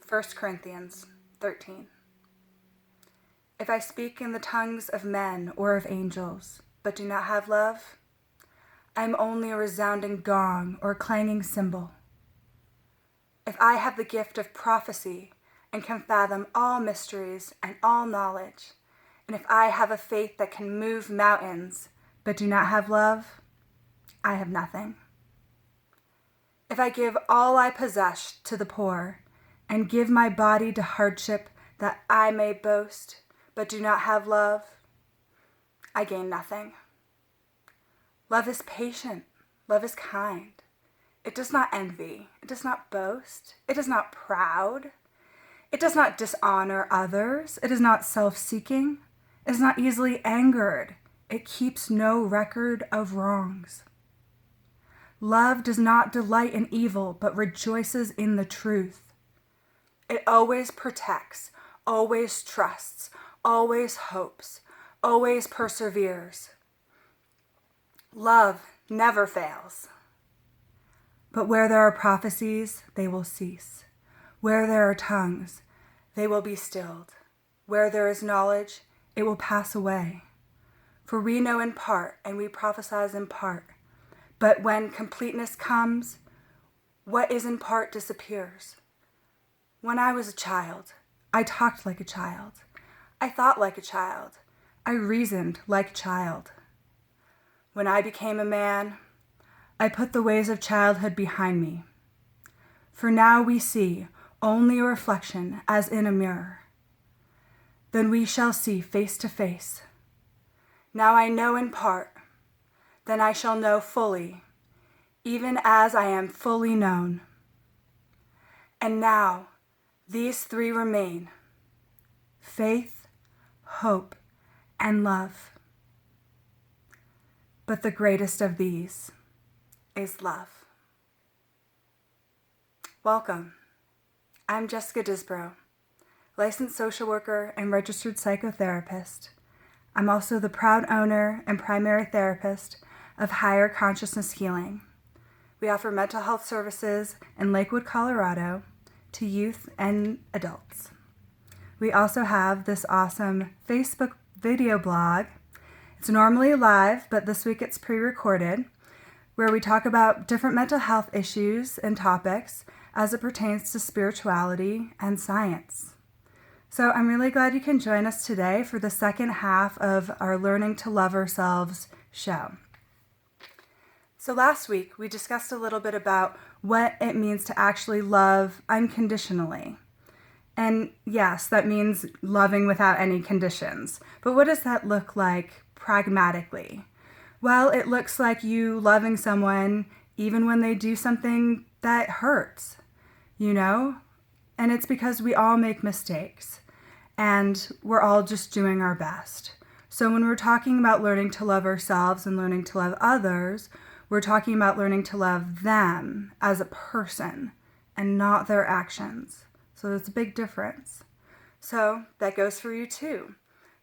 1 Corinthians 13. If I speak in the tongues of men or of angels, but do not have love, I am only a resounding gong or clanging cymbal. If I have the gift of prophecy and can fathom all mysteries and all knowledge, and if I have a faith that can move mountains, but do not have love, I have nothing. If I give all I possess to the poor and give my body to hardship that I may boast, but do not have love, I gain nothing. Love is patient. Love is kind. It does not envy. It does not boast. It is not proud. It does not dishonor others. It is not self-seeking. It is not easily angered. It keeps no record of wrongs. Love does not delight in evil, but rejoices in the truth. It always protects, always trusts, always hopes, always perseveres. Love never fails. But where there are prophecies, they will cease. Where there are tongues, they will be stilled. Where there is knowledge, it will pass away. For we know in part, and we prophesy in part. But when completeness comes, what is in part disappears. When I was a child, I talked like a child. I thought like a child. I reasoned like a child. When I became a man, I put the ways of childhood behind me. For now we see only a reflection as in a mirror. Then we shall see face to face. Now I know in part, then I shall know fully, even as I am fully known. And now these three remain: faith, hope, and love. But the greatest of these is love. Welcome. I'm Jessica Disbrow, licensed social worker and registered psychotherapist. I'm also the proud owner and primary therapist of Higher Consciousness Healing. We offer mental health services in Lakewood, Colorado, to youth and adults. We also have this awesome Facebook video blog. It's normally live, but this week it's pre-recorded, where we talk about different mental health issues and topics as it pertains to spirituality and science. So I'm really glad you can join us today for the second half of our Learning to Love Ourselves show. So last week we discussed a little bit about what it means to actually love unconditionally. And yes, that means loving without any conditions. But what does that look like pragmatically? Well, it looks like you loving someone even when they do something that hurts, And it's because we all make mistakes and we're all just doing our best. So when we're talking about learning to love ourselves and learning to love others, we're talking about learning to love them as a person and not their actions. So there's a big difference. So that goes for you too.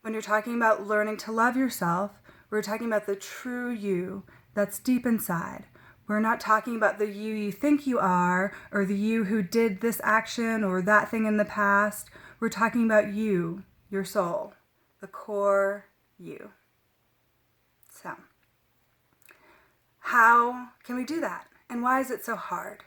When you're talking about learning to love yourself, we're talking about the true you that's deep inside. We're not talking about the you think you are, or the you who did this action or that thing in the past. We're talking about you, your soul, the core you. So, how can we do that? And why is it so hard?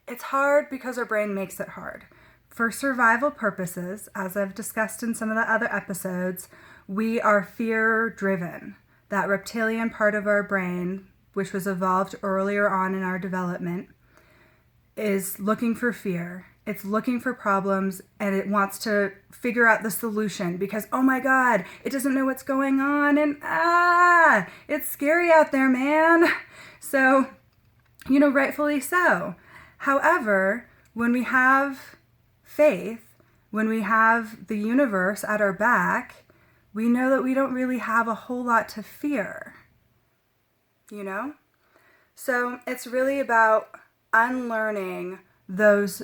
It's hard because our brain makes it hard. For survival purposes, as I've discussed in some of the other episodes, we are fear-driven. That reptilian part of our brain, which was evolved earlier on in our development, is looking for fear. It's looking for problems, and it wants to figure out the solution because, oh my God, it doesn't know what's going on, and it's scary out there, man. So, rightfully so. However, when we have faith, when we have the universe at our back, we know that we don't really have a whole lot to fear, So it's really about unlearning those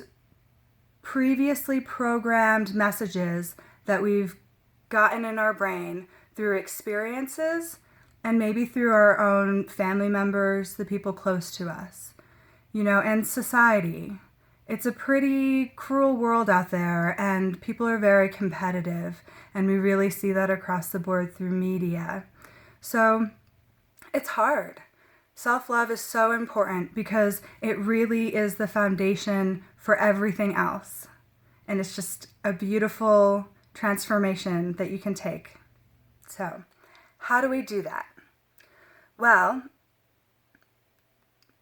previously programmed messages that we've gotten in our brain through experiences and maybe through our own family members, the people close to us, and society It's a pretty cruel world out there, and people are very competitive, and we really see that across the board through media. So it's hard. Self-love is so important because it really is the foundation for everything else. And it's just a beautiful transformation that you can take. So, how do we do that? Well,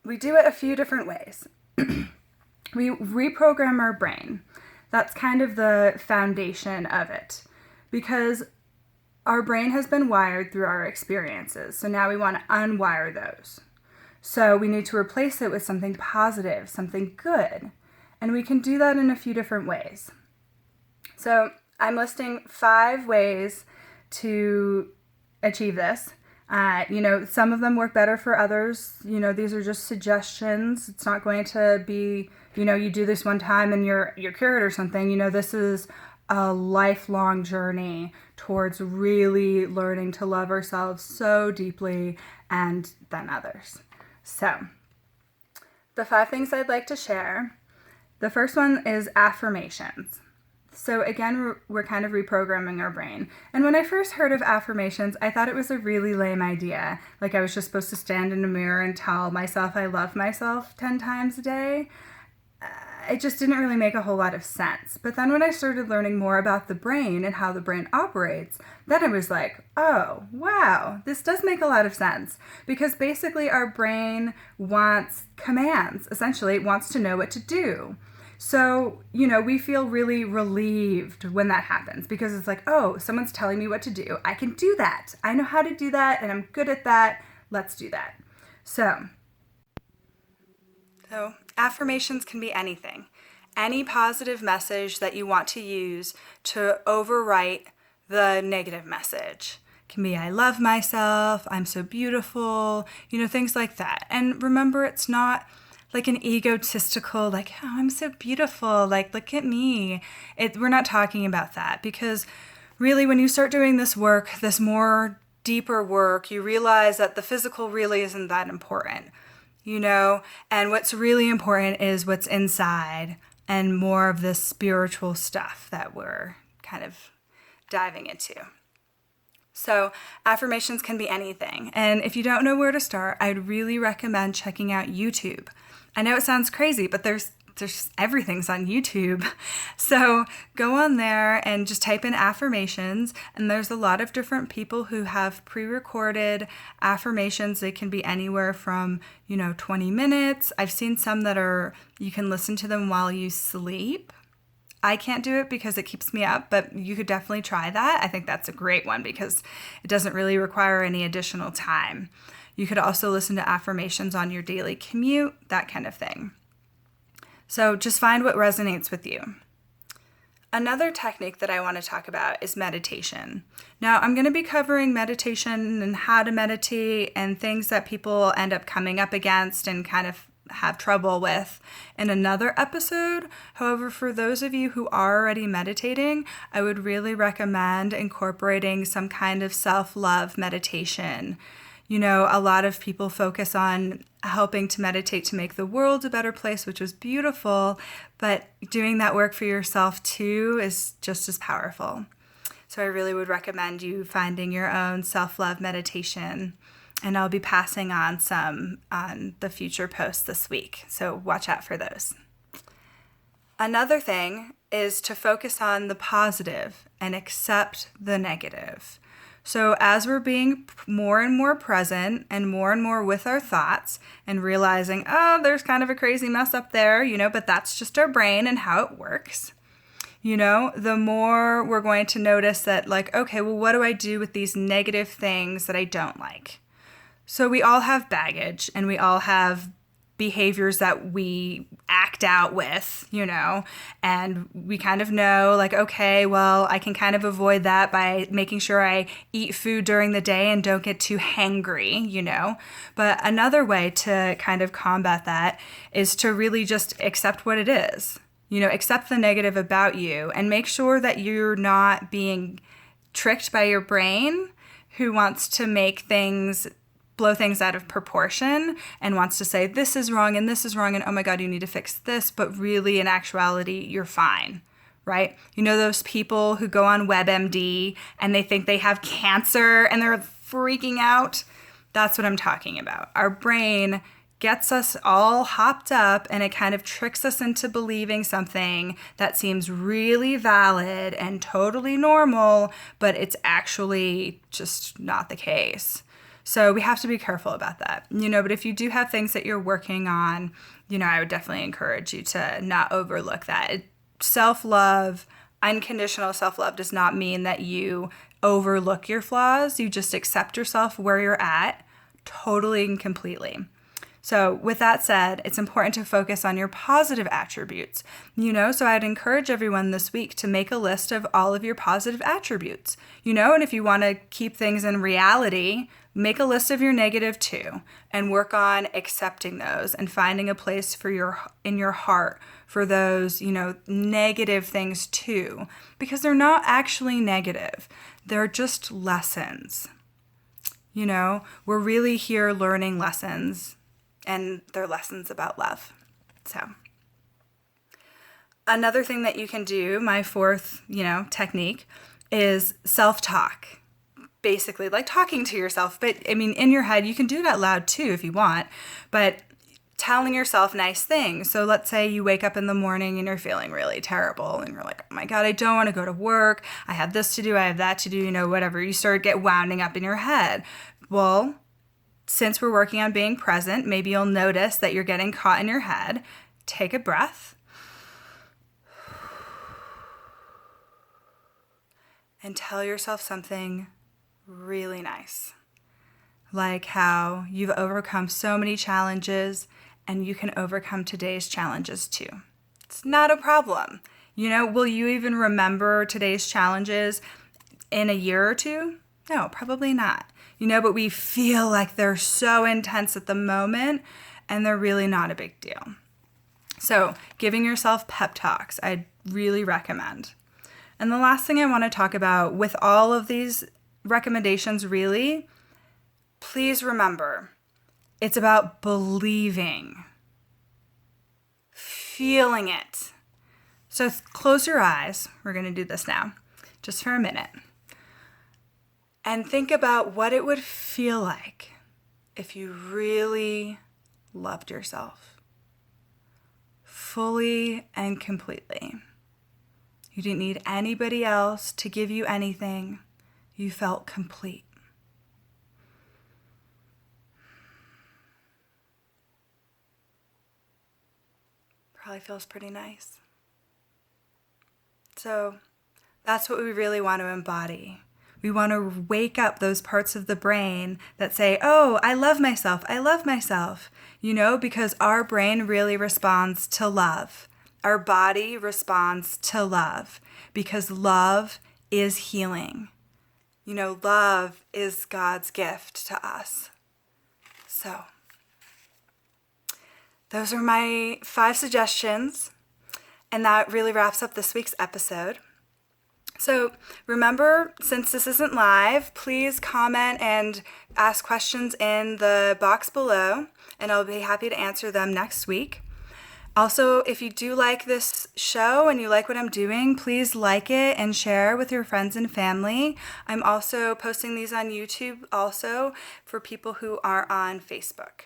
we do it a few different ways. We reprogram our brain. That's kind of the foundation of it, because our brain has been wired through our experiences. So now we want to unwire those. So we need to replace it with something positive, something good. And we can do that in a few different ways. So I'm listing 5 ways to achieve this. Some of them work better for others. These are just suggestions. It's not going to be, you do this one time and you're cured or something. This is a lifelong journey towards really learning to love ourselves so deeply and then others. So, the 5 things I'd like to share. The first one is affirmations. So again, we're kind of reprogramming our brain. And when I first heard of affirmations, I thought it was a really lame idea. Like I was just supposed to stand in a mirror and tell myself I love myself 10 times a day. It just didn't really make a whole lot of sense. But then when I started learning more about the brain and how the brain operates, then I was like, oh, wow, this does make a lot of sense. Because basically our brain wants commands. Essentially, it wants to know what to do. So, we feel really relieved when that happens because it's like, oh, someone's telling me what to do. I can do that. I know how to do that and I'm good at that. Let's do that. So affirmations can be anything. Any positive message that you want to use to overwrite the negative message. It can be, I love myself, I'm so beautiful, things like that. And remember, it's not like an egotistical, like, oh, I'm so beautiful, like, look at me. We're not talking about that, because really when you start doing this work, this more deeper work, you realize that the physical really isn't that important, and what's really important is what's inside and more of this spiritual stuff that we're kind of diving into. So affirmations can be anything. And if you don't know where to start, I'd really recommend checking out YouTube. I know it sounds crazy, but there's everything's on YouTube. So go on there and just type in affirmations. And there's a lot of different people who have pre-recorded affirmations. They can be anywhere from, 20 minutes. I've seen some that you can listen to them while you sleep. I can't do it because it keeps me up, but you could definitely try that. I think that's a great one because it doesn't really require any additional time. You could also listen to affirmations on your daily commute, that kind of thing. So just find what resonates with you. Another technique that I want to talk about is meditation. Now, I'm going to be covering meditation and how to meditate and things that people end up coming up against and kind of have trouble with in another episode. However, for those of you who are already meditating, I would really recommend incorporating some kind of self-love meditation. A lot of people focus on helping to meditate to make the world a better place, which is beautiful, but doing that work for yourself too is just as powerful. So I really would recommend you finding your own self-love meditation. And I'll be passing on some on the future posts this week, so watch out for those. Another thing is to focus on the positive and accept the negative. So as we're being more and more present and more with our thoughts and realizing, oh, there's kind of a crazy mess up there, but that's just our brain and how it works. The more we're going to notice that, like, okay, well, what do I do with these negative things that I don't like? So we all have baggage and we all have behaviors that we act out with, and we kind of know, like, okay, well, I can kind of avoid that by making sure I eat food during the day and don't get too hangry, But another way to kind of combat that is to really just accept what it is, accept the negative about you and make sure that you're not being tricked by your brain who wants to make things blow things out of proportion and wants to say this is wrong and oh my God, you need to fix this, but really in actuality you're fine, right? You know those people who go on WebMD and they think they have cancer and they're freaking out? That's what I'm talking about. Our brain gets us all hopped up and it kind of tricks us into believing something that seems really valid and totally normal, but it's actually just not the case. So we have to be careful about that, but if you do have things that you're working on, I would definitely encourage you to not overlook that. Self-love, unconditional self-love does not mean that you overlook your flaws. You just accept yourself where you're at totally and completely. So with that said, it's important to focus on your positive attributes, so I'd encourage everyone this week to make a list of all of your positive attributes, and if you want to keep things in reality, make a list of your negative too, and work on accepting those and finding a place in your heart for those, negative things too, because they're not actually negative. They're just lessons. We're really here learning lessons, and they're lessons about love. So another thing that you can do, my fourth, technique, is self-talk. Basically like talking to yourself, but in your head, you can do it out loud too if you want, but telling yourself nice things. So let's say you wake up in the morning and you're feeling really terrible and you're like, oh my God, I don't want to go to work. I have this to do. I have that to do, whatever. You start get wounding up in your head. Well, since we're working on being present, maybe you'll notice that you're getting caught in your head. Take a breath. And tell yourself something really nice. Like how you've overcome so many challenges and you can overcome today's challenges too. It's not a problem. Will you even remember today's challenges in a year or two? No, probably not. But we feel like they're so intense at the moment and they're really not a big deal. So giving yourself pep talks, I'd really recommend. And the last thing I want to talk about with all of these recommendations, really, please remember, it's about believing, feeling it. So close your eyes. We're going to do this now, just for a minute. And think about what it would feel like if you really loved yourself fully and completely. You didn't need anybody else to give you anything. You felt complete. Probably feels pretty nice. So that's what we really want to embody. We want to wake up those parts of the brain that say, oh, I love myself, because our brain really responds to love. Our body responds to love because love is healing. Love is God's gift to us. So those are my 5 suggestions, and that really wraps up this week's episode. So remember, since this isn't live, please comment and ask questions in the box below, and I'll be happy to answer them next week. Also, if you do like this show and you like what I'm doing, please like it and share with your friends and family. I'm also posting these on YouTube also for people who are on Facebook.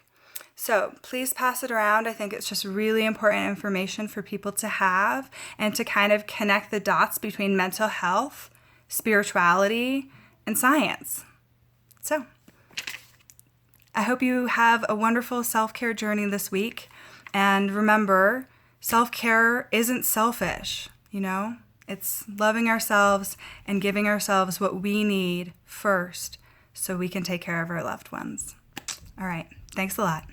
So please pass it around. I think it's just really important information for people to have and to kind of connect the dots between mental health, spirituality, and science. So I hope you have a wonderful self-care journey this week. And remember, self-care isn't selfish, It's loving ourselves and giving ourselves what we need first so we can take care of our loved ones. All right. Thanks a lot.